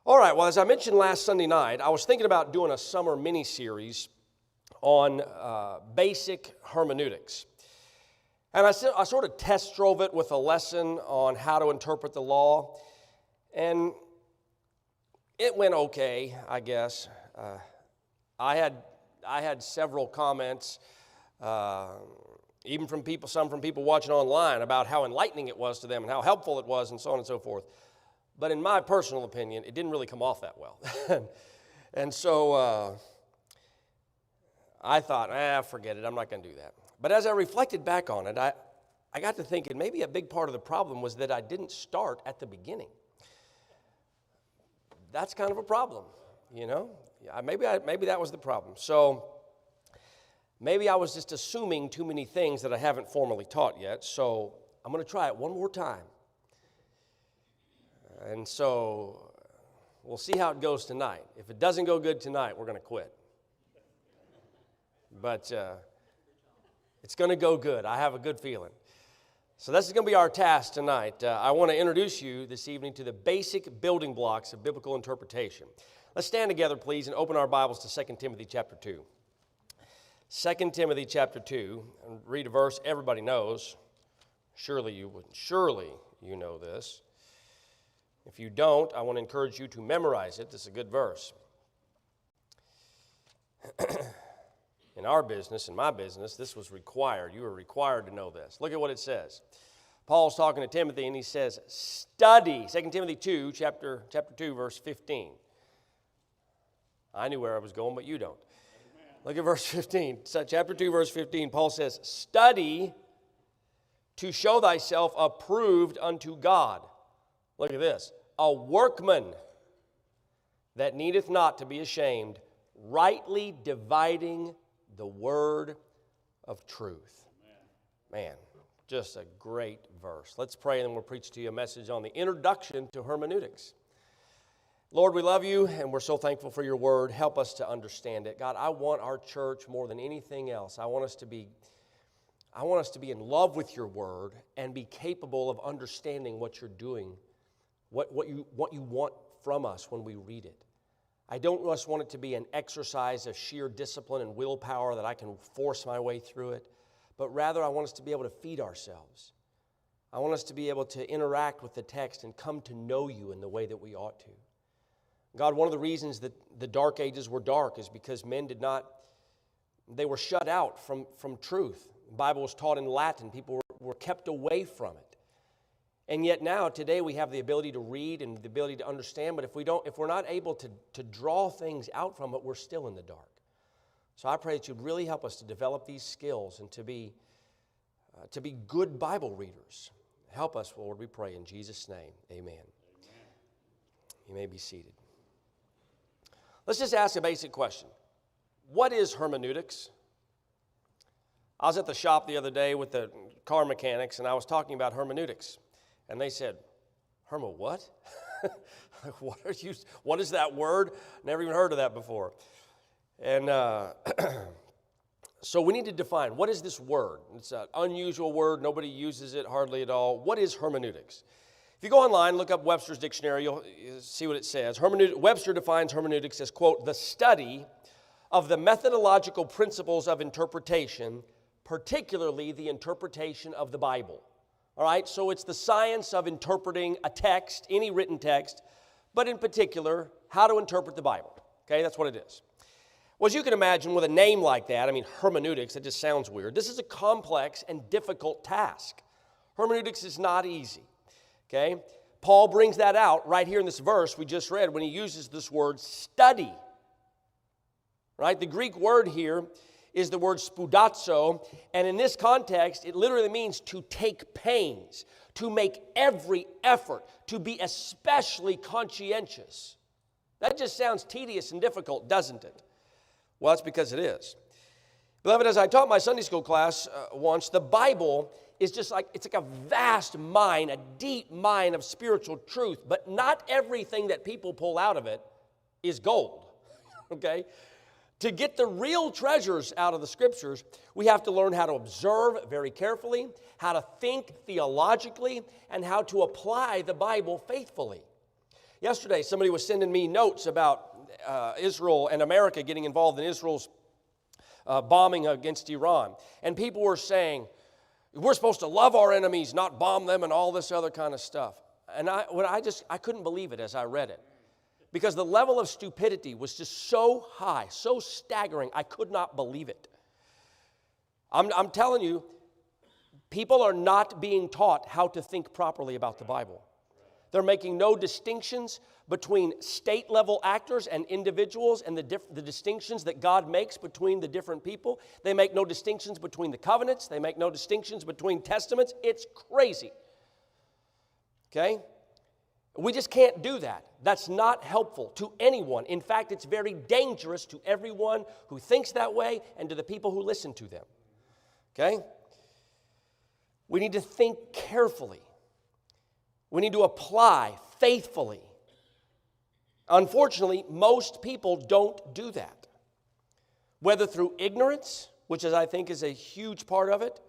All right, well, as I mentioned last Sunday night, I was thinking about doing a summer mini-series on basic hermeneutics. And I sort of test drove it with a lesson on how to interpret the law. And it went okay, I guess. I had several comments, even from people, some from people watching online, about how enlightening it was to them and how helpful it was and so on and so forth. But in my personal opinion, it didn't really come off that well. And so I thought, forget it, I'm not going to do that. But as I reflected back on it, I got to thinking maybe a big part of the problem was that I didn't start at the beginning. That's kind of a problem, you know. Maybe that was the problem. So maybe I was just assuming too many things that I haven't formally taught yet. So I'm going to try it one more time. And so we'll see how it goes tonight. If it doesn't go good tonight, we're going to quit. But it's going to go good. I have a good feeling. So this is going to be our task tonight. I want to introduce you this evening to the basic building blocks of biblical interpretation. Let's stand together, please, and open our Bibles to 2 Timothy chapter 2. 2 Timothy chapter 2, and read a verse everybody knows. Surely you know this. If you don't, I want to encourage you to memorize it. This is a good verse. In our business, in my business, this was required. You were required to know this. Look at what it says. Paul's talking to Timothy, and he says, study. 2 Timothy 2, chapter 2, verse 15. I knew where I was going, but you don't. Amen. Look at verse 15. Chapter 2, verse 15, Paul says, study to show thyself approved unto God. Look at this. A workman that needeth not to be ashamed, rightly dividing the word of truth. Man, just a great verse. Let's pray, and then we'll preach to you a message on the introduction to hermeneutics. Lord, we love you, and we're so thankful for your word. Help us to understand it. God, I want our church more than anything else. I want us to be in love with your word and be capable of understanding what you're doing, what you want from us when we read it. I don't just want it to be an exercise of sheer discipline and willpower that I can force my way through it, but rather I want us to be able to feed ourselves. I want us to be able to interact with the text and come to know you in the way that we ought to. God, one of the reasons that the dark ages were dark is because men they were shut out from truth. The Bible was taught in Latin. People were kept away from it. And yet now, today, we have the ability to read and the ability to understand, but if we're not able to draw things out from it, we're still in the dark. So I pray that you'd really help us to develop these skills and to be good Bible readers. Help us, Lord, we pray in Jesus' name. Amen. You may be seated. Let's just ask a basic question. What is hermeneutics? I was at the shop the other day with the car mechanics, and I was talking about hermeneutics. And they said, what? What is that word? Never even heard of that before. And so we need to define, what is this word? It's an unusual word. Nobody uses it hardly at all. What is hermeneutics? If you go online, look up Webster's dictionary, you'll see what it says. Webster defines hermeneutics as, quote, the study of the methodological principles of interpretation, particularly the interpretation of the Bible. All right, so it's the science of interpreting a text, any written text, but in particular, how to interpret the Bible. Okay, that's what it is. Well, as you can imagine, with a name like that, hermeneutics, it just sounds weird. This is a complex and difficult task. Hermeneutics is not easy. Okay, Paul brings that out right here in this verse we just read when he uses this word study. Right, the Greek word here is the word spoudazo, and in this context, it literally means to take pains, to make every effort, to be especially conscientious. That just sounds tedious and difficult, doesn't it? Well, that's because it is. Beloved, as I taught my Sunday school class once, the Bible is it's like a vast mine, a deep mine of spiritual truth, but not everything that people pull out of it is gold, okay? To get the real treasures out of the Scriptures, we have to learn how to observe very carefully, how to think theologically, and how to apply the Bible faithfully. Yesterday, somebody was sending me notes about Israel and America getting involved in Israel's bombing against Iran. And people were saying, we're supposed to love our enemies, not bomb them, and all this other kind of stuff. And I couldn't believe it as I read it. Because the level of stupidity was just so high, so staggering, I could not believe it. I'm telling you, people are not being taught how to think properly about the Bible. They're making no distinctions between state-level actors and individuals and the distinctions that God makes between the different people. They make no distinctions between the covenants. They make no distinctions between testaments. It's crazy. Okay? We just can't do that. That's not helpful to anyone. In fact, it's very dangerous to everyone who thinks that way and to the people who listen to them. Okay? We need to think carefully. We need to apply faithfully. Unfortunately, most people don't do that. Whether through ignorance, which I think is a huge part of it,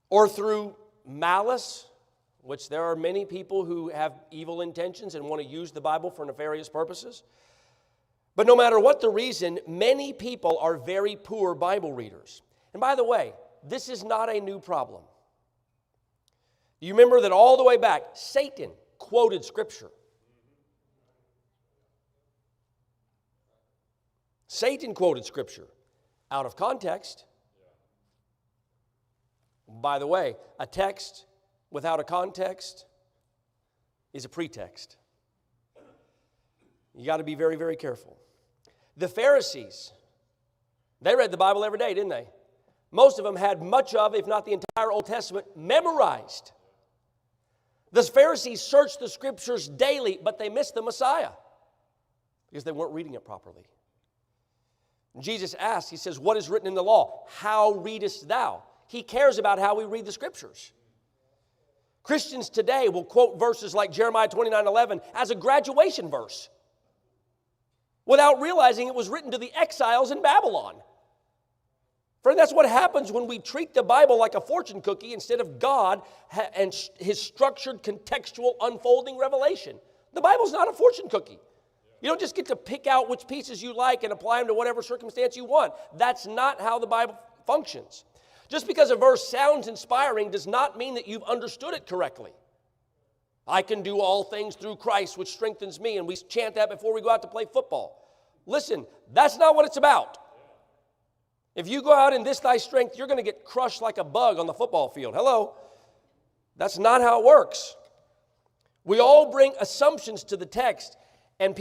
or through malice, which there are many people who have evil intentions and want to use the Bible for nefarious purposes. But no matter what the reason, many people are very poor Bible readers. And by the way, this is not a new problem. You remember that all the way back, Satan quoted Scripture. Satan quoted Scripture out of context. By the way, a text without a context is a pretext. You got to be very, very careful. The Pharisees, they read the Bible every day, didn't they? Most of them had much of, if not the entire Old Testament, memorized. The Pharisees searched the Scriptures daily, but they missed the Messiah because they weren't reading it properly. And Jesus asked, he says, what is written in the law? How readest thou? He cares about how we read the Scriptures. Christians today will quote verses like Jeremiah 29:11 as a graduation verse without realizing it was written to the exiles in Babylon. Friend, that's what happens when we treat the Bible like a fortune cookie instead of God and His structured, contextual, unfolding revelation. The Bible's not a fortune cookie. You don't just get to pick out which pieces you like and apply them to whatever circumstance you want. That's not how the Bible functions. Just because a verse sounds inspiring does not mean that you've understood it correctly. I can do all things through Christ, which strengthens me, and we chant that before we go out to play football. Listen, that's not what it's about. If you go out in this thy strength, you're going to get crushed like a bug on the football field. Hello? That's not how it works. We all bring assumptions to the text, and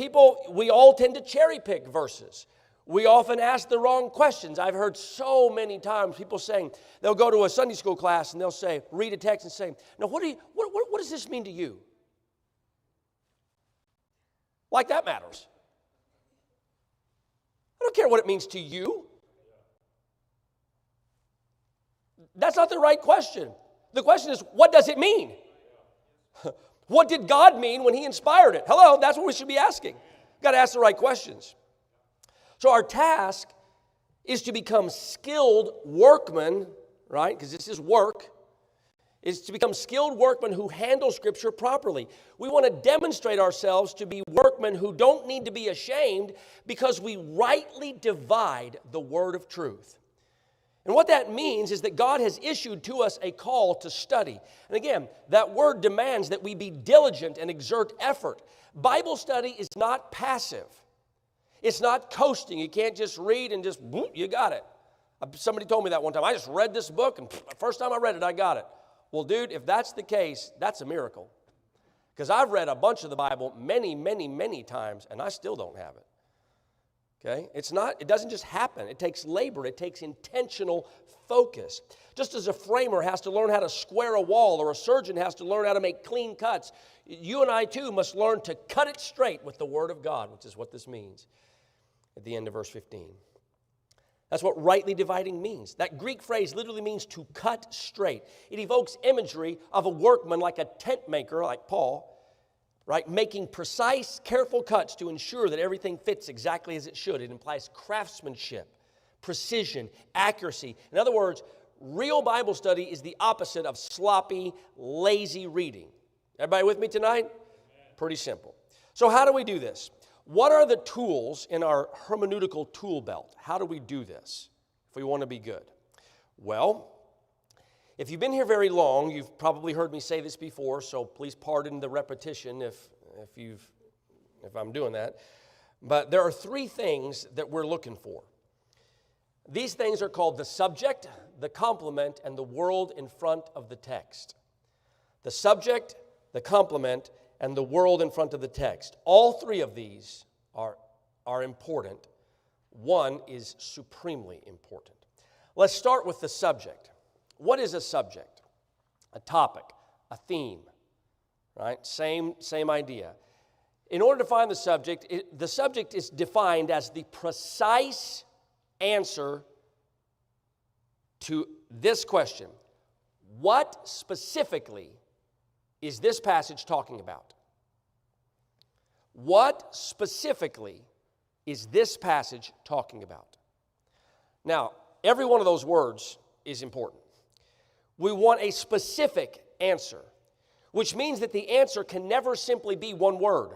we all tend to cherry pick verses. We often ask the wrong questions. I've heard so many times people saying, they'll go to a Sunday school class and they'll say, read a text and say, now what does this mean to you? Like that matters. I don't care what it means to you. That's not the right question. The question is, what does it mean? What did God mean when He inspired it? Hello, that's what we should be asking. You've got to ask the right questions. So our task is to become skilled workmen, right? Because this is work. Is to become skilled workmen who handle Scripture properly. We want to demonstrate ourselves to be workmen who don't need to be ashamed because we rightly divide the word of truth. And what that means is that God has issued to us a call to study. And again, that word demands that we be diligent and exert effort. Bible study is not passive. It's not coasting. You can't just read and just, boom, you got it. Somebody told me that one time. I just read this book, and the first time I read it, I got it. Well, dude, if that's the case, that's a miracle. Because I've read a bunch of the Bible many, many, many times, and I still don't have it. Okay? It doesn't just happen. It takes labor. It takes intentional focus. Just as a framer has to learn how to square a wall, or a surgeon has to learn how to make clean cuts, you and I too must learn to cut it straight with the Word of God, which is what this means at the end of verse 15. That's what rightly dividing means. That Greek phrase literally means to cut straight. It evokes imagery of a workman like a tent maker, like Paul, right, making precise, careful cuts to ensure that everything fits exactly as it should. It implies craftsmanship, precision, accuracy. In other words, real Bible study is the opposite of sloppy, lazy reading. Everybody with me tonight? Pretty simple. So how do we do this? What are the tools in our hermeneutical tool belt? How do we do this if we want to be good? Well, if you've been here very long, you've probably heard me say this before, so please pardon the repetition if I'm doing that. But there are three things that we're looking for. These things are called the subject, the complement, and the world in front of the text. The subject, the complement, and the world in front of the text. All three of these are important. One is supremely important. Let's start with the subject. What is a subject? A topic, a theme, right? Same idea. In order to find the subject is defined as the precise answer to this question. What specifically is this passage talking about? What specifically is this passage talking about? Now, every one of those words is important. We want a specific answer, which means that the answer can never simply be one word.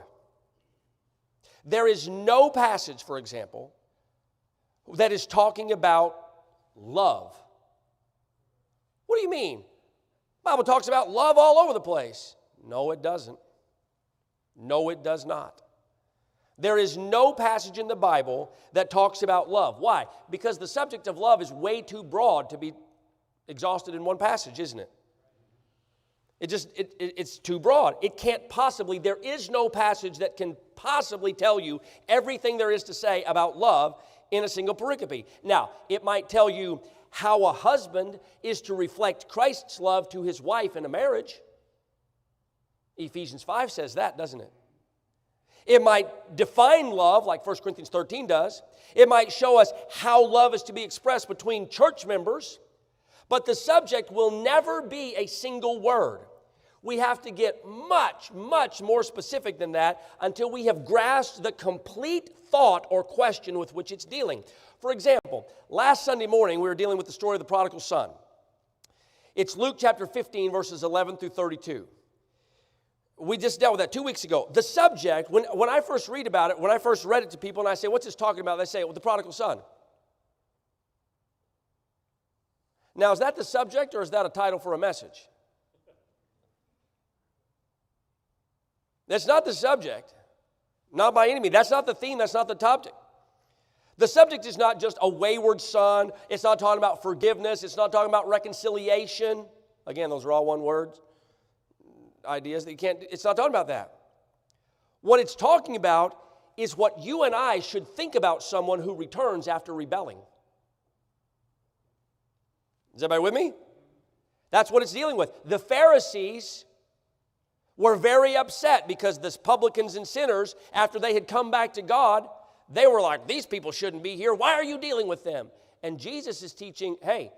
There is no passage, for example, that is talking about love. What do you mean? The Bible talks about love all over the place. No, it doesn't. No, it does not. There is no passage in the Bible that talks about love. Why? Because the subject of love is way too broad to be exhausted in one passage, isn't it? It's too broad. It can't possibly, there is no passage that can possibly tell you everything there is to say about love in a single pericope. Now, it might tell you how a husband is to reflect Christ's love to his wife in a marriage. Ephesians 5 says that, doesn't it? It might define love like 1 Corinthians 13 does. It might show us how love is to be expressed between church members. But the subject will never be a single word. We have to get much, much more specific than that until we have grasped the complete thought or question with which it's dealing. For example, last Sunday morning we were dealing with the story of the prodigal son. It's Luke chapter 15, verses 11 through 32. We just dealt with that 2 weeks ago. The subject, when I first read about it, when I first read it to people and I say, what's this talking about? They say, well, the prodigal son. Now, is that the subject or is that a title for a message? That's not the subject. Not by any means. That's not the theme. That's not the topic. The subject is not just a wayward son. It's not talking about forgiveness. It's not talking about reconciliation. Again, those are all one word ideas that you can't, it's not talking about that. What it's talking about is what you and I should think about someone who returns after rebelling. Is everybody with me? That's what it's dealing with. The Pharisees were very upset because the publicans and sinners, after they had come back to God, they were like, these people shouldn't be here. Why are you dealing with them? And Jesus is teaching, hey,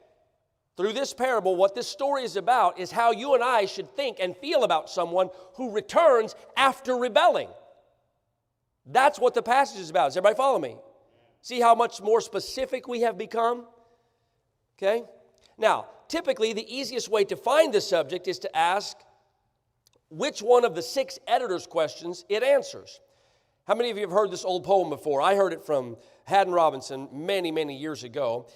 through this parable, what this story is about is how you and I should think and feel about someone who returns after rebelling. That's what the passage is about. Does everybody follow me? See how much more specific we have become? Okay? Now, typically the easiest way to find this subject is to ask which one of the 6 editors' questions it answers. How many of you have heard this old poem before? I heard it from Haddon Robinson many, many years ago.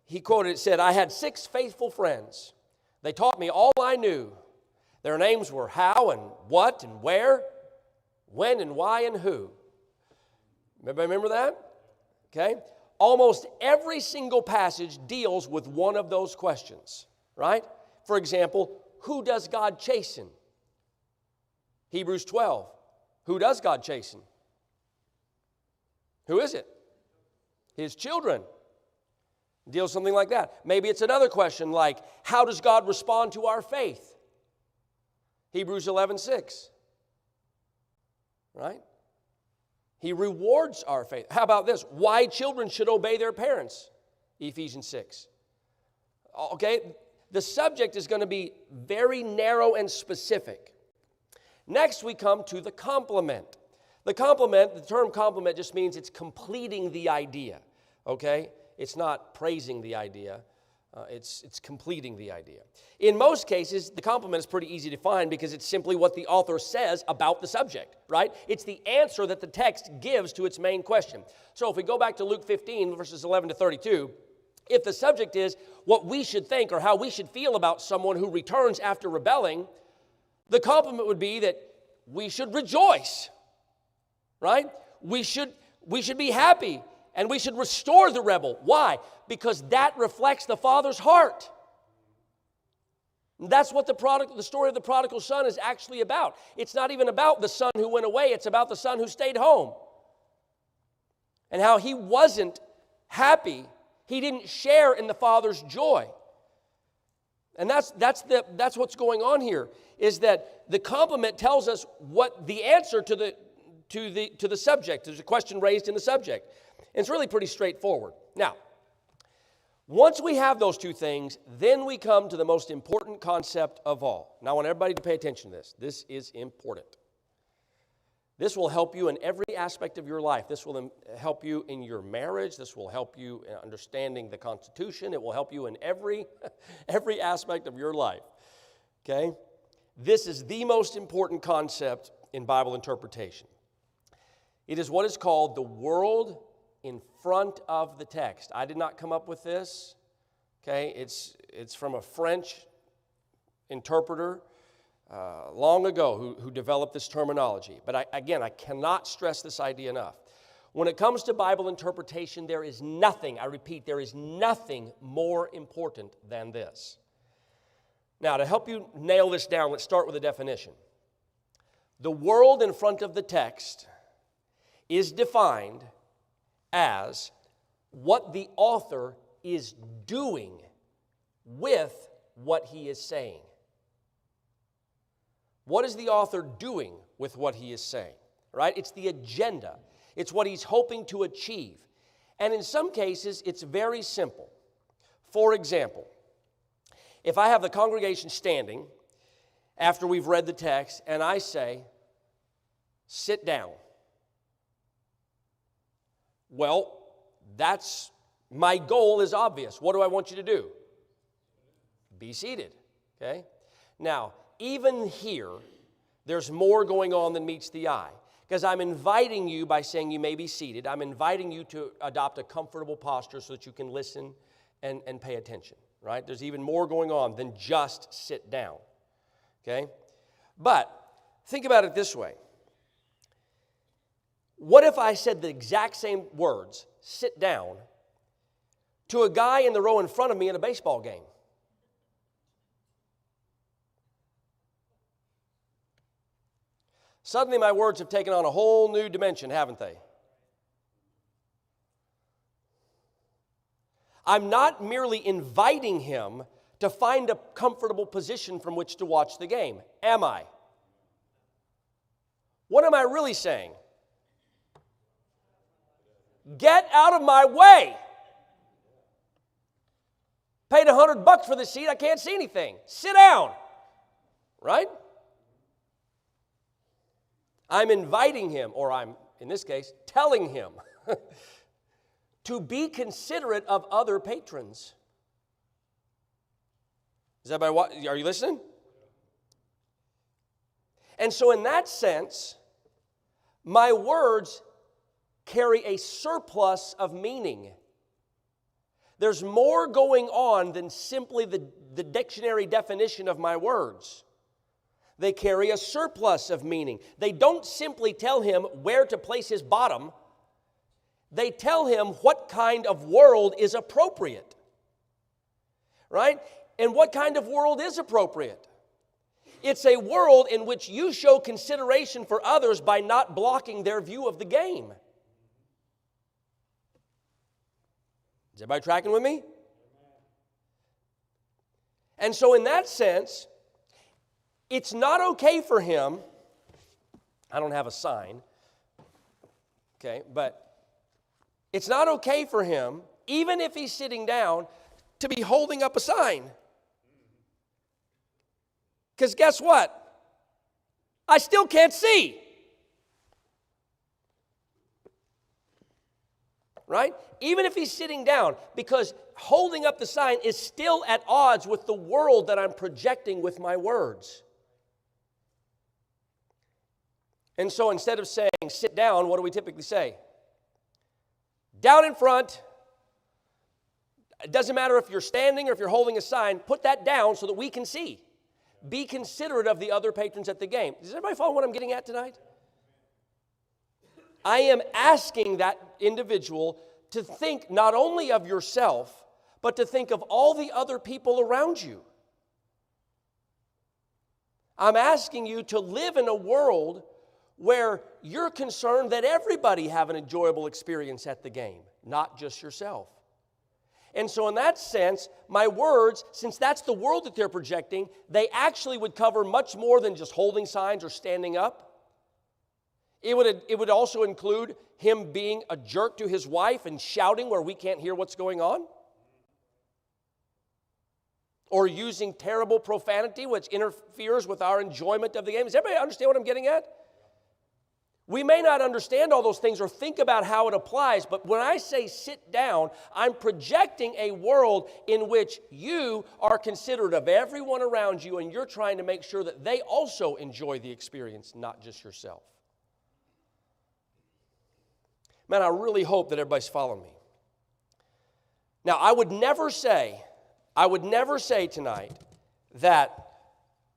He quoted it, said, I had 6 faithful friends. They taught me all I knew. Their names were how and what and where, when and why and who. Everybody remember that? Okay. Almost every single passage deals with one of those questions, right? For example, who does God chasten? Hebrews 12. Who does God chasten? Who is it? His children. Deals something like that. Maybe it's another question like, how does God respond to our faith? Hebrews 11:6. Right? He rewards our faith. How about this? Why children should obey their parents? Ephesians 6. Okay? The subject is going to be very narrow and specific. Next, we come to the complement. The term complement just means it's completing the idea. Okay? It's not praising the idea. It's completing the idea. In most cases, the complement is pretty easy to find because it's simply what the author says about the subject, right? It's the answer that the text gives to its main question. So if we go back to Luke 15, verses 11 to 32, if the subject is what we should think or how we should feel about someone who returns after rebelling, the complement would be that we should rejoice, right? We should be happy. And we should restore the rebel. Why? Because that reflects the Father's heart. And that's what the story of the prodigal son is actually about. It's not even about the son who went away. It's about the son who stayed home. And how he wasn't happy. He didn't share in the Father's joy. And that's what's going on here, is that the complement tells us what the answer to the subject. There's a question raised in the subject. It's really pretty straightforward. Now, once we have those two things, then we come to the most important concept of all. Now, I want everybody to pay attention to this. This is important. This will help you in every aspect of your life. This will help you in your marriage. This will help you in understanding the Constitution. It will help you in every aspect of your life. Okay? This is the most important concept in Bible interpretation. It is what is called the world in front of the text. I did not come up with this. Okay, it's from a French interpreter long ago who developed this terminology. But I cannot stress this idea enough. When it comes to Bible interpretation, there is nothing, I repeat, there is nothing more important than this. Now, to help you nail this down, let's start with a definition. The world in front of the text is defined as what the author is doing with what he is saying. What is the author doing with what he is saying? Right? It's the agenda. It's what he's hoping to achieve. And in some cases, it's very simple. For example, if I have the congregation standing after we've read the text and I say, sit down. Well, my goal is obvious. What do I want you to do? Be seated, okay? Now, even here, there's more going on than meets the eye. Because I'm inviting you by saying you may be seated. I'm inviting you to adopt a comfortable posture so that you can listen and pay attention, right? There's even more going on than just sit down, okay? But think about it this way. What if I said the exact same words, sit down, to a guy in the row in front of me at a baseball game? Suddenly my words have taken on a whole new dimension, haven't they? I'm not merely inviting him to find a comfortable position from which to watch the game, am I? What am I really saying? Get out of my way. Paid $100 for the seat. I can't see anything. Sit down. Right? I'm inviting him, or I'm, in this case, telling him to be considerate of other patrons. Is everybody, are you listening? And so in that sense, my words carry a surplus of meaning. There's more going on than simply the dictionary definition of my words. They carry a surplus of meaning. They don't simply tell him where to place his bottom. They tell him what kind of world is appropriate. Right? And what kind of world is appropriate? It's a world in which you show consideration for others by not blocking their view of the game. Is everybody tracking with me? And so in that sense, it's not okay for him, I don't have a sign, okay, but it's not okay for him, even if he's sitting down, to be holding up a sign. Because guess what? I still can't see. right? Even if he's sitting down, because holding up the sign is still at odds with the world that I'm projecting with my words. And so instead of saying sit down, what do we typically say? Down in front. It doesn't matter if you're standing or if you're holding a sign, put that down so that we can see. Be considerate of the other patrons at the game. Does everybody follow what I'm getting at tonight? I am asking that individual to think not only of yourself, but to think of all the other people around you. I'm asking you to live in a world where you're concerned that everybody have an enjoyable experience at the game, not just yourself. And so in that sense, my words, since that's the world that they're projecting, they actually would cover much more than just holding signs or standing up. It would also include him being a jerk to his wife and shouting where we can't hear what's going on. Or using terrible profanity which interferes with our enjoyment of the game. Does everybody understand what I'm getting at? We may not understand all those things or think about how it applies, but when I say sit down, I'm projecting a world in which you are considerate of everyone around you and you're trying to make sure that they also enjoy the experience, not just yourself. Man, I really hope that everybody's following me. Now, I would never say tonight that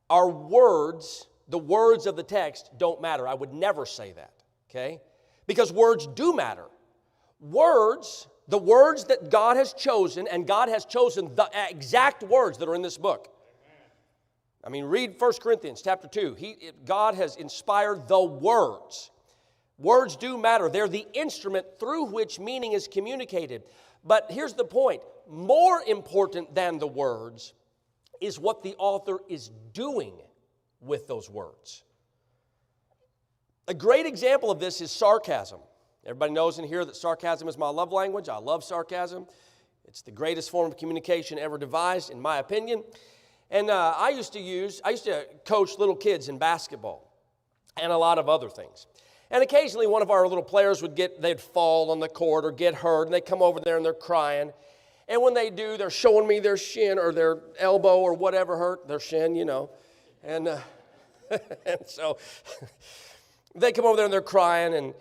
our words, the words of the text, don't matter. I would never say that, okay? Because words do matter. Words, the words that God has chosen, and God has chosen the exact words that are in this book. I mean, read 1 Corinthians chapter 2. God has inspired the words. Words do matter. They're the instrument through which meaning is communicated. But here's the point. More important than the words is what the author is doing with those words. A great example of this is sarcasm. Everybody knows in here that sarcasm is my love language. I love sarcasm. It's the greatest form of communication ever devised, in my opinion. And I used to coach little kids in basketball and a lot of other things. And occasionally one of our little players they'd fall on the court or get hurt, and they come over there and they're crying. And when they do, they're showing me their shin or their elbow or whatever hurt, their shin, you know. And, and so they come over there and they're crying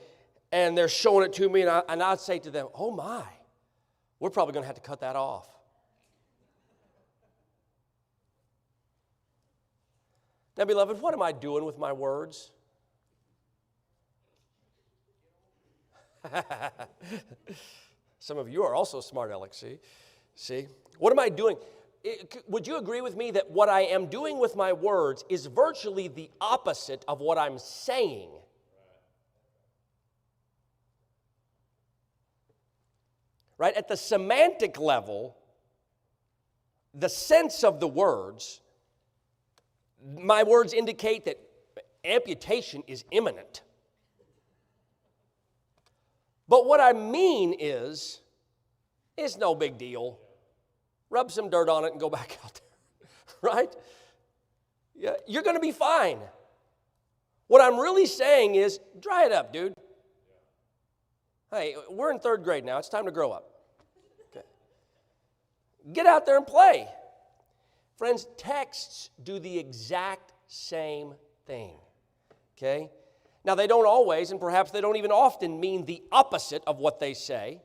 and they're showing it to me, and I'd say to them, oh my, we're probably going to have to cut that off. Now, beloved, what am I doing with my words? Some of you are also smart, Alex. See? What am I doing? Would you agree with me that what I am doing with my words is virtually the opposite of what I'm saying? Right? At the semantic level, the sense of the words, my words indicate that amputation is imminent. But what I mean is, it's no big deal. Rub some dirt on it and go back out there, right? Yeah, you're going to be fine. What I'm really saying is, dry it up, dude. Hey, we're in 3rd grade now. It's time to grow up. Okay. Get out there and play. Friends, texts do the exact same thing, okay? Now, they don't always, and perhaps they don't even often mean the opposite of what they say.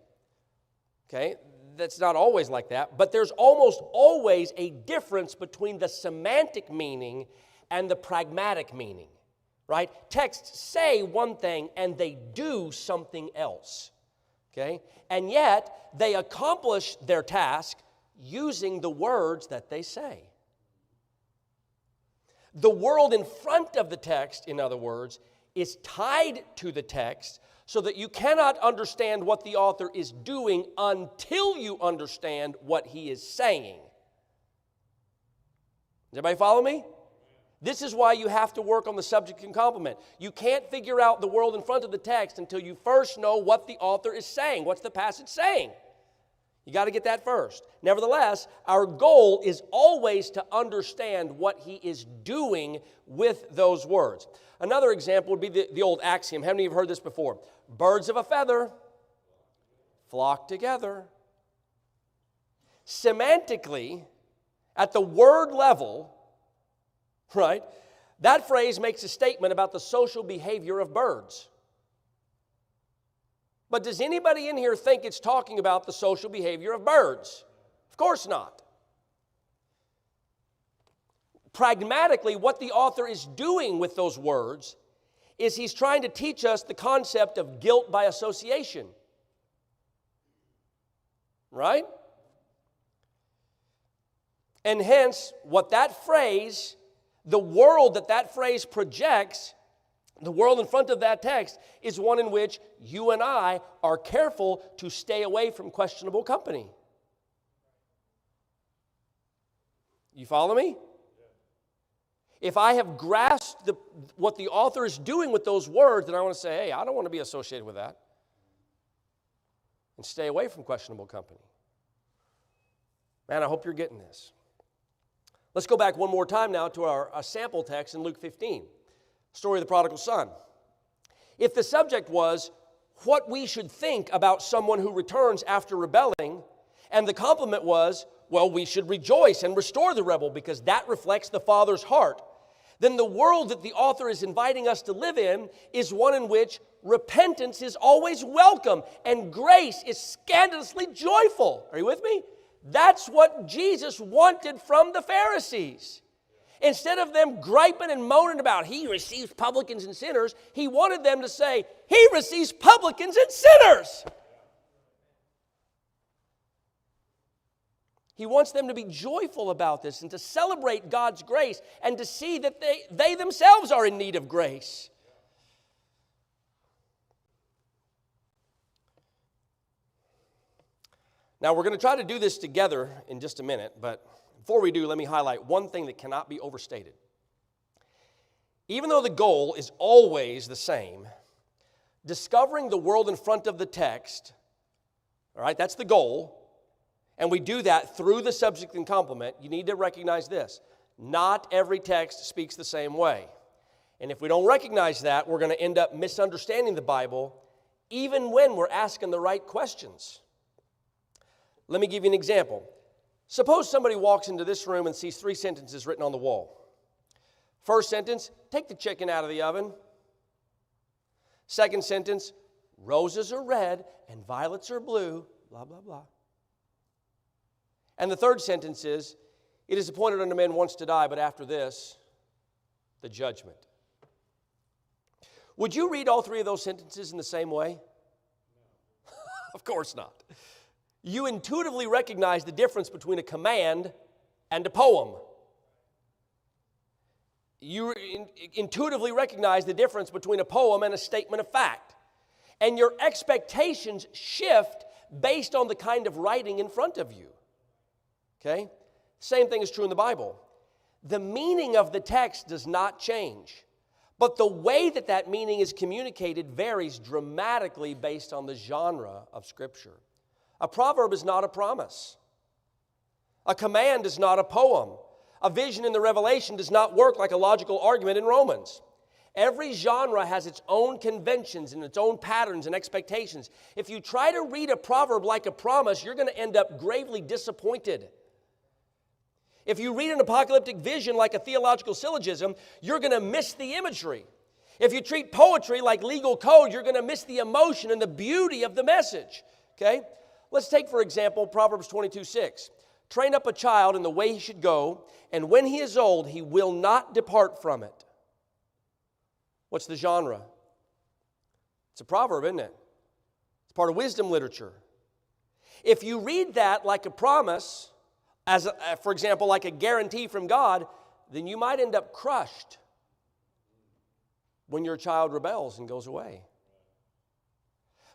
Okay? That's not always like that. But there's almost always a difference between the semantic meaning and the pragmatic meaning. Right? Texts say one thing and they do something else. Okay? And yet, they accomplish their task using the words that they say. The world in front of the text, in other words, is tied to the text so that you cannot understand what the author is doing until you understand what he is saying. Does everybody follow me? This is why you have to work on the subject and complement. You can't figure out the world in front of the text until you first know what the author is saying. What's the passage saying? You got to get that first. Nevertheless, our goal is always to understand what he is doing with those words. Another example would be the old axiom. How many of you have heard this before? Birds of a feather flock together. Semantically, at the word level, right, that phrase makes a statement about the social behavior of birds. But does anybody in here think it's talking about the social behavior of birds? Of course not. Pragmatically, what the author is doing with those words is he's trying to teach us the concept of guilt by association. Right? And hence, what that phrase, the world that phrase projects, the world in front of that text, is one in which you and I are careful to stay away from questionable company. You follow me? If I have grasped what the author is doing with those words, then I want to say, hey, I don't want to be associated with that. And stay away from questionable company. Man, I hope you're getting this. Let's go back one more time now to our sample text in Luke 15, story of the prodigal son. If the subject was what we should think about someone who returns after rebelling, and the compliment was, well, we should rejoice and restore the rebel because that reflects the Father's heart, then the world that the author is inviting us to live in is one in which repentance is always welcome and grace is scandalously joyful. Are you with me? That's what Jesus wanted from the Pharisees. Instead of them griping and moaning about he receives publicans and sinners, he wanted them to say, he receives publicans and sinners. He wants them to be joyful about this and to celebrate God's grace and to see that they themselves are in need of grace. Now, we're going to try to do this together in just a minute, but before we do, let me highlight one thing that cannot be overstated. Even though the goal is always the same, discovering the world in front of the text, all right, that's the goal, and we do that through the subject and complement, you need to recognize this. Not every text speaks the same way. And if we don't recognize that, we're going to end up misunderstanding the Bible even when we're asking the right questions. Let me give you an example. Suppose somebody walks into this room and sees 3 sentences written on the wall. First sentence, take the chicken out of the oven. Second sentence, roses are red and violets are blue, blah, blah, blah. And the third sentence is, it is appointed unto men once to die, but after this, the judgment. Would you read all 3 of those sentences in the same way? Of course not. You intuitively recognize the difference between a command and a poem. You intuitively recognize the difference between a poem and a statement of fact. And your expectations shift based on the kind of writing in front of you. Okay? Same thing is true in the Bible. The meaning of the text does not change, but the way that meaning is communicated varies dramatically based on the genre of Scripture. A proverb is not a promise. A command is not a poem. A vision in the Revelation does not work like a logical argument in Romans. Every genre has its own conventions and its own patterns and expectations. If you try to read a proverb like a promise, you're going to end up gravely disappointed. If you read an apocalyptic vision like a theological syllogism, you're going to miss the imagery. If you treat poetry like legal code, you're going to miss the emotion and the beauty of the message. Okay? Let's take, for example, Proverbs 22:6. Train up a child in the way he should go, and when he is old, he will not depart from it. What's the genre? It's a proverb, isn't it? It's part of wisdom literature. If you read that like a promise, for example, like a guarantee from God, then you might end up crushed when your child rebels and goes away.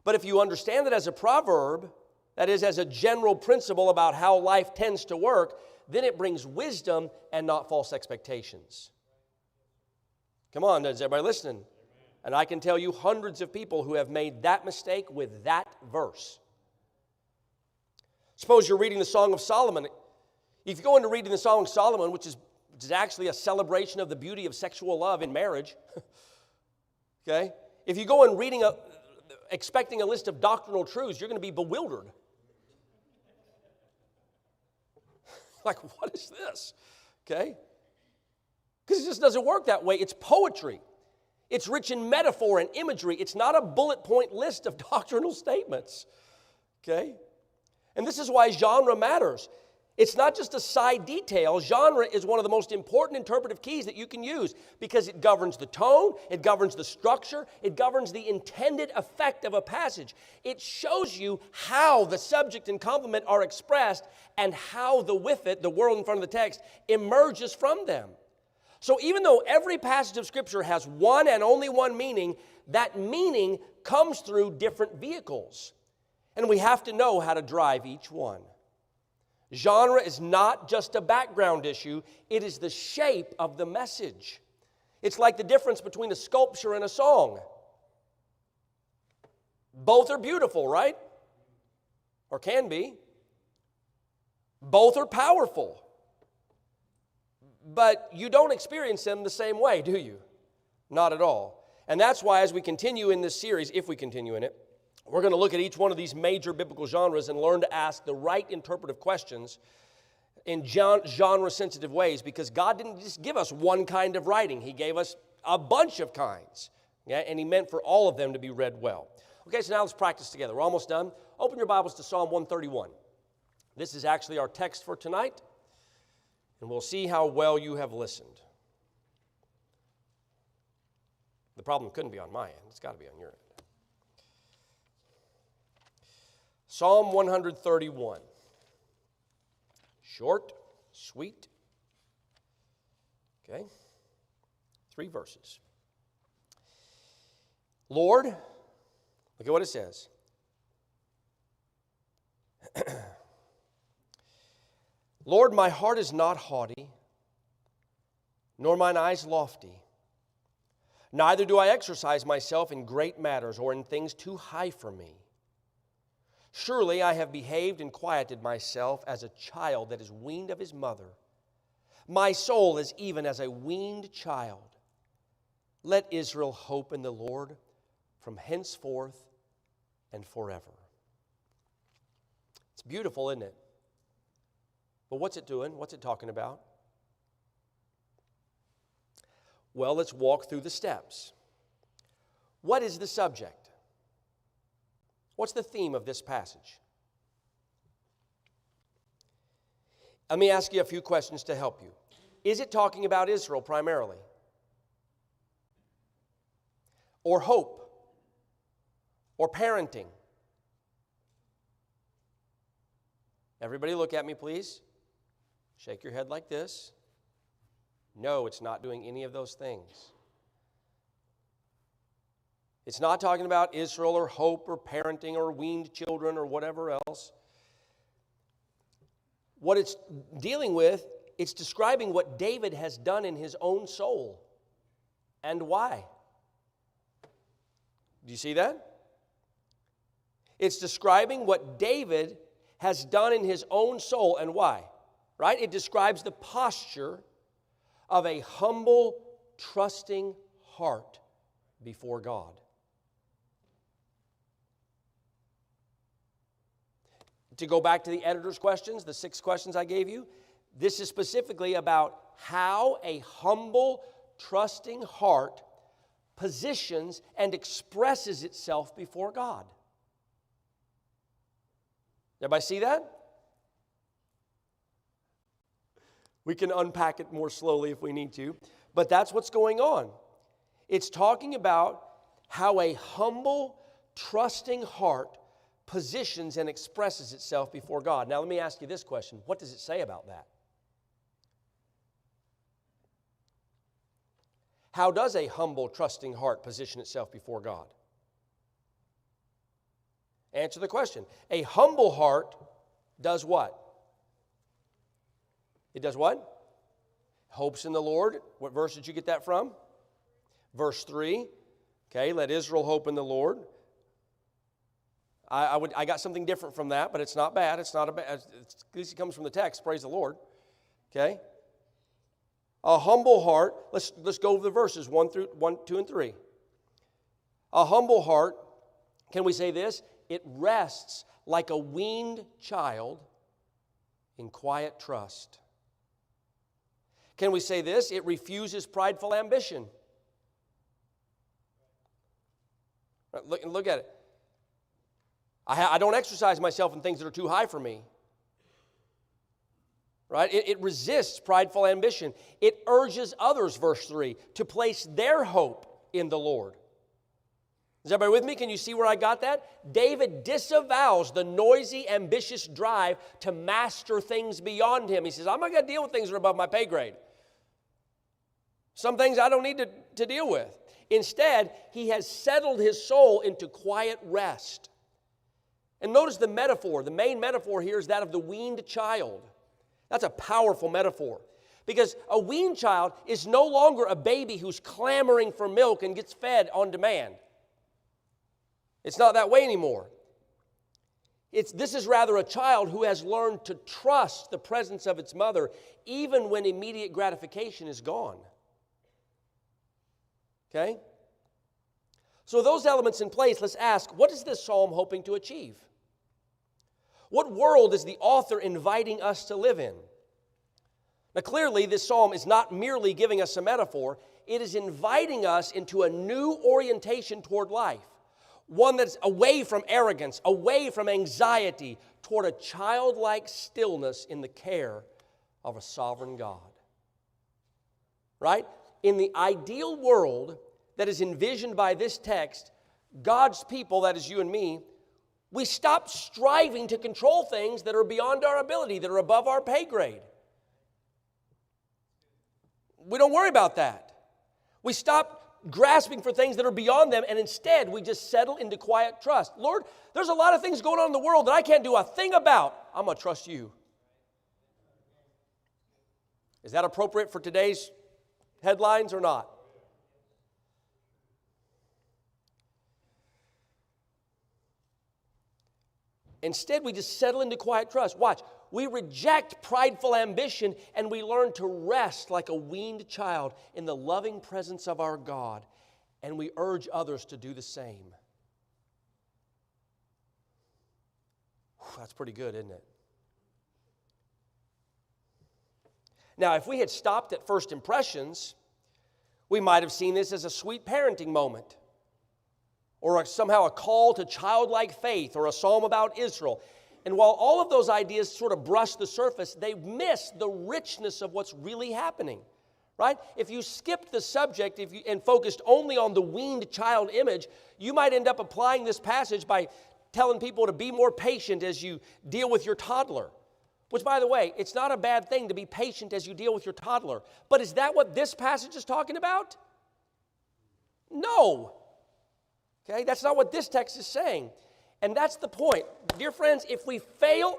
But if you understand it as a proverb, that is, as a general principle about how life tends to work, then it brings wisdom and not false expectations. Come on, is everybody listening? And I can tell you hundreds of people who have made that mistake with that verse. Suppose you're reading the Song of Solomon. If you go into reading the Song of Solomon, which is actually a celebration of the beauty of sexual love in marriage, okay? If you go and reading expecting a list of doctrinal truths, you're going to be bewildered. Like, what is this? Okay? Because it just doesn't work that way. It's poetry. It's rich in metaphor and imagery. It's not a bullet point list of doctrinal statements. Okay? And this is why genre matters. It's not just a side detail. Genre is one of the most important interpretive keys that you can use because it governs the tone, it governs the structure, it governs the intended effect of a passage. It shows you how the subject and complement are expressed and how the with it, the world in front of the text, emerges from them. So even though every passage of Scripture has one and only one meaning, that meaning comes through different vehicles. And we have to know how to drive each one. Genre is not just a background issue, it is the shape of the message. It's like the difference between a sculpture and a song. Both are beautiful, right? Or can be. Both are powerful. But you don't experience them the same way, do you? Not at all. And that's why as we continue in this series, if we continue in it, we're going to look at each one of these major biblical genres and learn to ask the right interpretive questions in genre-sensitive ways, because God didn't just give us one kind of writing. He gave us a bunch of kinds, and He meant for all of them to be read well. Okay, so now let's practice together. We're almost done. Open your Bibles to Psalm 131. This is actually our text for tonight, and we'll see how well you have listened. The problem couldn't be on my end. It's got to be on your end. Psalm 131. Short, sweet. Okay. 3 verses. Lord, look at what it says. Lord, my heart is not haughty, nor mine eyes lofty. Neither do I exercise myself in great matters or in things too high for me. Surely I have behaved and quieted myself as a child that is weaned of his mother. My soul is even as a weaned child. Let Israel hope in the Lord from henceforth and forever. It's beautiful, isn't it? But what's it doing? What's it talking about? Well, let's walk through the steps. What is the subject? What's the theme of this passage? Let me ask you a few questions to help you. Is it talking about Israel primarily? Or hope? Or parenting? Everybody look at me, please. Shake your head like this. No, it's not doing any of those things. It's not talking about Israel or hope or parenting or weaned children or whatever else. What it's dealing with, it's describing what David has done in his own soul and why. Do you see that? It's describing what David has done in his own soul and why. Right? It describes the posture of a humble, trusting heart before God. To go back to the editor's questions, the 6 questions I gave you, this is specifically about how a humble, trusting heart positions and expresses itself before God. Everybody see that? We can unpack it more slowly if we need to, but that's what's going on. It's talking about how a humble, trusting heart positions and expresses itself before God. Now, let me ask you this question. What does it say about that? How does a humble, trusting heart position itself before God? Answer the question. A humble heart does what? It does what? Hopes in the Lord. What verse did you get that from? Verse 3. Okay, let Israel hope in the Lord. I got something different from that, but it's not bad. It's not a bad. At least it comes from the text. Praise the Lord. Okay. A humble heart. Let's go over the verses 1, 2, and 3. A humble heart Can we say this? It rests like a weaned child in quiet trust. Can we say this? It refuses prideful ambition. Look at it. I don't exercise myself in things that are too high for me. Right? It resists prideful ambition. It urges others, verse 3, to place their hope in the Lord. Is everybody with me? Can you see where I got that? David disavows the noisy, ambitious drive to master things beyond him. He says, I'm not going to deal with things that are above my pay grade. Some things I don't need to deal with. Instead, he has settled his soul into quiet rest. And notice the metaphor. The main metaphor here is that of the weaned child. That's a powerful metaphor. Because a weaned child is no longer a baby who's clamoring for milk and gets fed on demand. It's not that way anymore. This is rather a child who has learned to trust the presence of its mother even when immediate gratification is gone. Okay? So with those elements in place, let's ask, what is this psalm hoping to achieve? What world is the author inviting us to live in? Now clearly, this psalm is not merely giving us a metaphor. It is inviting us into a new orientation toward life. One that's away from arrogance, away from anxiety, toward a childlike stillness in the care of a sovereign God. Right? In the ideal world that is envisioned by this text, God's people, that is you and me, we stop striving to control things that are beyond our ability, that are above our pay grade. We don't worry about that. We stop grasping for things that are beyond them, and instead we just settle into quiet trust. Lord, there's a lot of things going on in the world that I can't do a thing about. I'm going to trust you. Is that appropriate for today's headlines or not? Instead, we just settle into quiet trust. Watch. We reject prideful ambition and we learn to rest like a weaned child in the loving presence of our God. And we urge others to do the same. That's pretty good, isn't it? Now, if we had stopped at first impressions, we might have seen this as a sweet parenting moment, or somehow a call to childlike faith, or a psalm about Israel. And while all of those ideas sort of brush the surface, they miss the richness of what's really happening, right? If you skipped the subject and focused only on the weaned child image, you might end up applying this passage by telling people to be more patient as you deal with your toddler. Which, by the way, it's not a bad thing to be patient as you deal with your toddler. But is that what this passage is talking about? No. Okay, that's not what this text is saying. And that's the point. Dear friends, if we fail,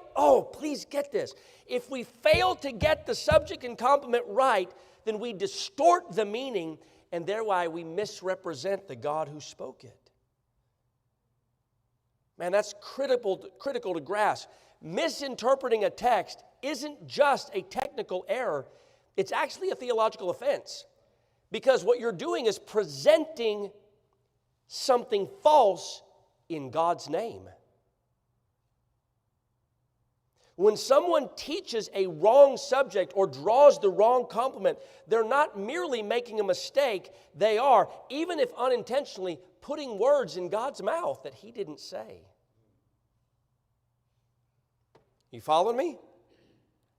please get this. If we fail to get the subject and complement right, then we distort the meaning, and thereby we misrepresent the God who spoke it. Man, that's critical to grasp. Misinterpreting a text isn't just a technical error, it's actually a theological offense. Because what you're doing is presenting something false in God's name. When someone teaches a wrong subject or draws the wrong complement, they're not merely making a mistake, they are, even if unintentionally, putting words in God's mouth that He didn't say. You following me?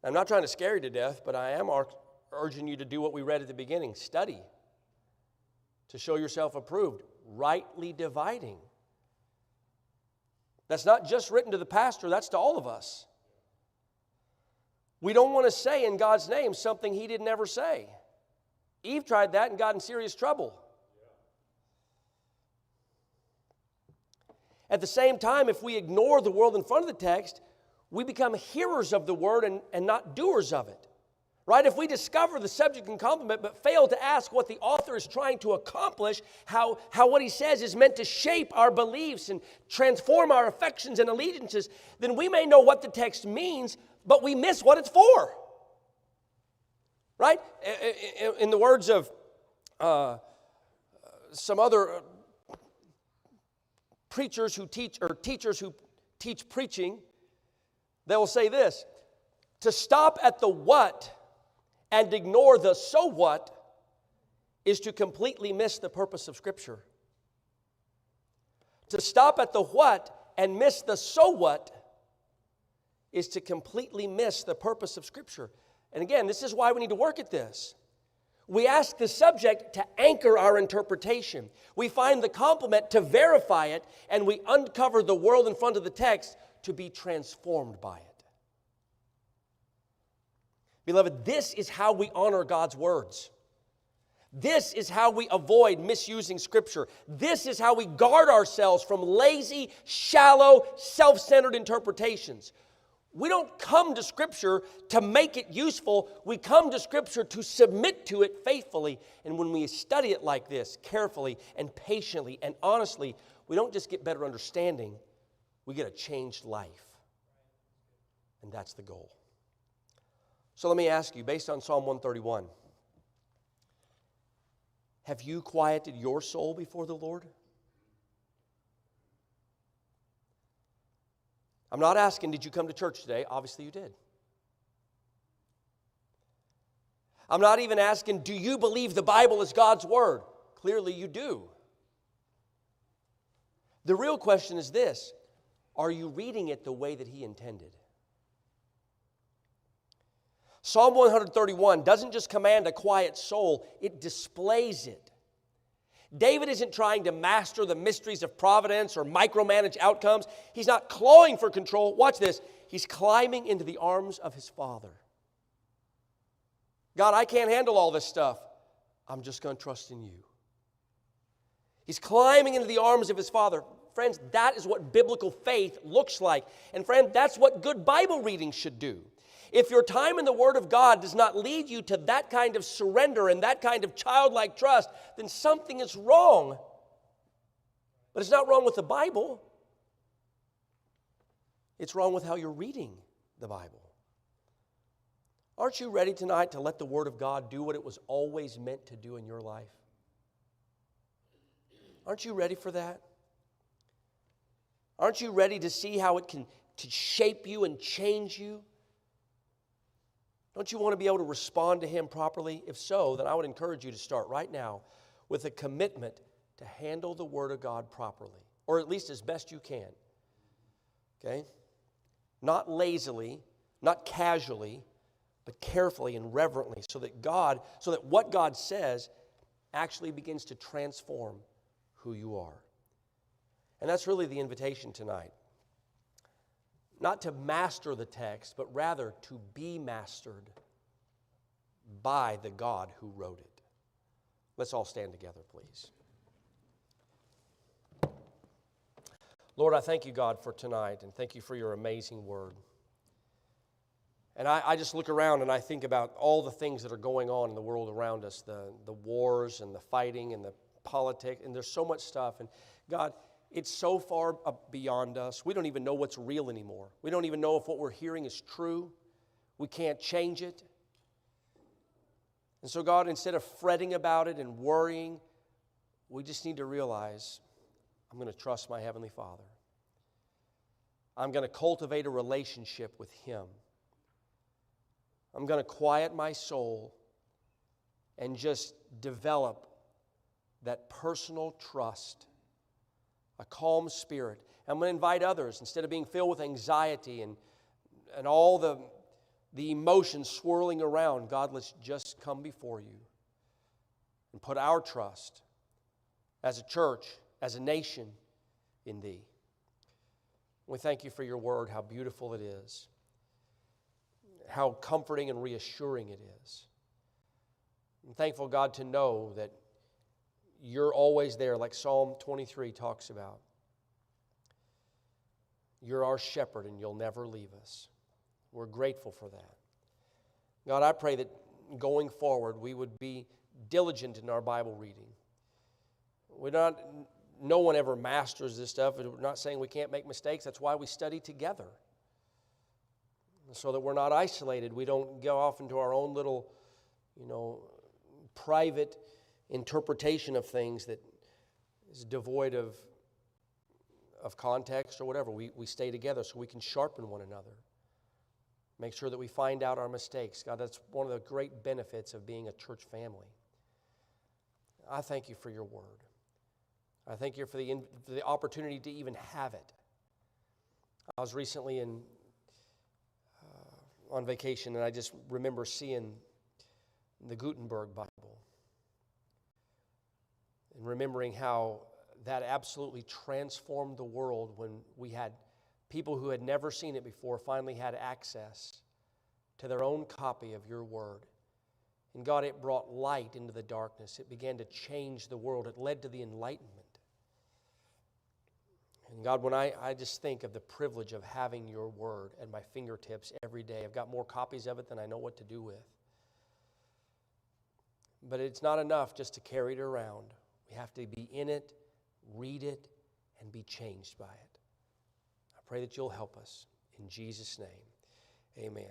I'm not trying to scare you to death, but I am urging you to do what we read at the beginning. Study to show yourself approved, rightly dividing. That's not just written to the pastor, that's to all of us. We don't want to say in God's name something He didn't ever say. Eve tried that and got in serious trouble. At the same time, if we ignore the world in front of the text, we become hearers of the word and not doers of it. Right? If we discover the subject and complement but fail to ask what the author is trying to accomplish, how what he says is meant to shape our beliefs and transform our affections and allegiances, then we may know what the text means, but we miss what it's for. Right? In the words of some other preachers who teach, or teachers who teach preaching, they will say this: to stop at the what and ignore the so what is to completely miss the purpose of Scripture. To stop at the what and miss the so what is to completely miss the purpose of Scripture. And again, this is why we need to work at this. We ask the subject to anchor our interpretation. We find the complement to verify it, and we uncover the world in front of the text to be transformed by it. Beloved, this is how we honor God's words. This is how we avoid misusing Scripture. This is how we guard ourselves from lazy, shallow, self-centered interpretations. We don't come to Scripture to make it useful. We come to Scripture to submit to it faithfully. And when we study it like this, carefully and patiently and honestly, we don't just get better understanding, we get a changed life. And that's the goal. So let me ask you, based on Psalm 131, have you quieted your soul before the Lord? I'm not asking, did you come to church today? Obviously you did. I'm not even asking, do you believe the Bible is God's Word? Clearly you do. The real question is this: are you reading it the way that He intended? Psalm 131 doesn't just command a quiet soul, it displays it. David isn't trying to master the mysteries of providence or micromanage outcomes. He's not clawing for control. Watch this. He's climbing into the arms of his Father. God, I can't handle all this stuff. I'm just going to trust in you. He's climbing into the arms of his Father. Friends, that is what biblical faith looks like. And friend, that's what good Bible reading should do. If your time in the Word of God does not lead you to that kind of surrender and that kind of childlike trust, then something is wrong. But it's not wrong with the Bible. It's wrong with how you're reading the Bible. Aren't you ready tonight to let the Word of God do what it was always meant to do in your life? Aren't you ready for that? Aren't you ready to see how it can to shape you and change you? Don't you want to be able to respond to Him properly? If so, then I would encourage you to start right now with a commitment to handle the Word of God properly, or at least as best you can. Okay? Not lazily, not casually, but carefully and reverently, so that what God says actually begins to transform who you are. And that's really the invitation tonight. Not to master the text, but rather to be mastered by the God who wrote it. Let's all stand together, please. Lord, I thank you, God, for tonight, and thank you for your amazing word. And I just look around and I think about all the things that are going on in the world around us, the wars and the fighting and the politics, and there's so much stuff. And God, it's so far beyond us. We don't even know what's real anymore. We don't even know if what we're hearing is true. We can't change it. And so, God, instead of fretting about it and worrying, we just need to realize, I'm going to trust my Heavenly Father. I'm going to cultivate a relationship with Him. I'm going to quiet my soul and just develop that personal trust, a calm spirit. I'm going to invite others, instead of being filled with anxiety and all the emotions swirling around, God, let's just come before you and put our trust as a church, as a nation, in Thee. We thank you for your word, how beautiful it is, how comforting and reassuring it is. I'm thankful, God, to know that you're always there, like Psalm 23 talks about. You're our shepherd and you'll never leave us. We're grateful for that. God, I pray that going forward we would be diligent in our Bible reading. No one ever masters this stuff. We're not saying we can't make mistakes. That's why we study together, so that we're not isolated. We don't go off into our own little, private interpretation of things that is devoid of of context or whatever, we stay together so we can sharpen one another. Make sure that we find out our mistakes. God, that's one of the great benefits of being a church family. I thank you for your word. I thank you for the opportunity to even have it. I was recently on vacation, and I just remember seeing the Gutenberg Bible and remembering how that absolutely transformed the world when we had people who had never seen it before finally had access to their own copy of your word. And God, it brought light into the darkness. It began to change the world. It led to the Enlightenment. And God, when I just think of the privilege of having your word at my fingertips every day, I've got more copies of it than I know what to do with. But it's not enough just to carry it around. We have to be in it, read it, and be changed by it. I pray that you'll help us. In Jesus' name, amen.